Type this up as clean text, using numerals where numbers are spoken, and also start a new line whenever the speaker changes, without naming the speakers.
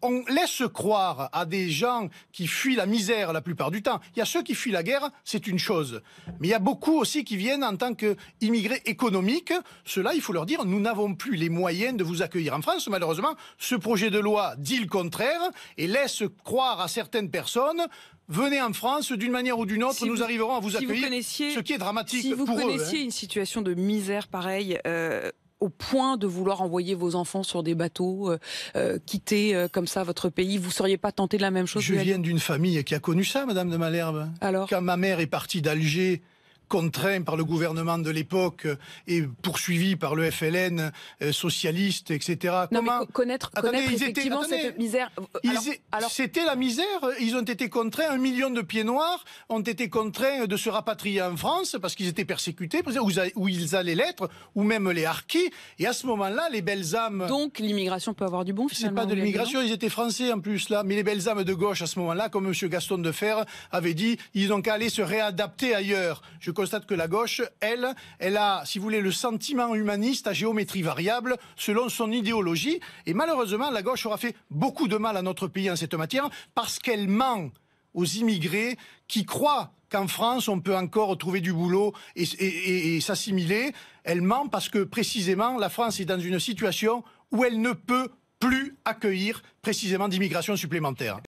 on laisse croire à des gens qui fuient la misère la plupart du temps. Il y a ceux qui fuient la guerre, c'est une chose. Mais il y a beaucoup aussi qui viennent en tant qu'immigrés économiques. Ceux-là, il faut leur dire, nous n'avons plus les moyens de vous accueillir en France. Malheureusement, ce projet de loi dit le contraire et laisse croire à certaines personnes: venez en France, d'une manière ou d'une autre, nous arriverons à vous accueillir, ce qui est dramatique pour eux.
Si vous connaissiez une situation de misère pareille, au point de vouloir envoyer vos enfants sur des bateaux, quitter comme ça votre pays, vous ne seriez pas tenté de la même chose?
Je viens d'une famille qui a connu ça, Madame de Malherbe.
Alors,
quand ma mère est partie d'Alger, contraint par le gouvernement de l'époque et poursuivi par le FLN socialiste, etc.
Non, mais connaître effectivement cette misère.
C'était la misère. Ils ont été contraints, 1 million de pieds noirs ont été contraints de se rapatrier en France parce qu'ils étaient persécutés, où ils allaient l'être, ou même les harkis. Et à ce moment-là, les belles âmes...
Donc l'immigration peut avoir du bon, finalement.
C'est pas de l'immigration, ils étaient français en plus, là. Mais les belles âmes de gauche, à ce moment-là, comme M. Gaston Defferre avait dit, ils n'ont qu'à aller se réadapter ailleurs. Je constate que la gauche, elle a, si vous voulez, le sentiment humaniste à géométrie variable selon son idéologie. Et malheureusement, la gauche aura fait beaucoup de mal à notre pays en cette matière parce qu'elle ment aux immigrés qui croient qu'en France, on peut encore trouver du boulot et s'assimiler. Elle ment parce que, précisément, la France est dans une situation où elle ne peut plus accueillir précisément d'immigration supplémentaire.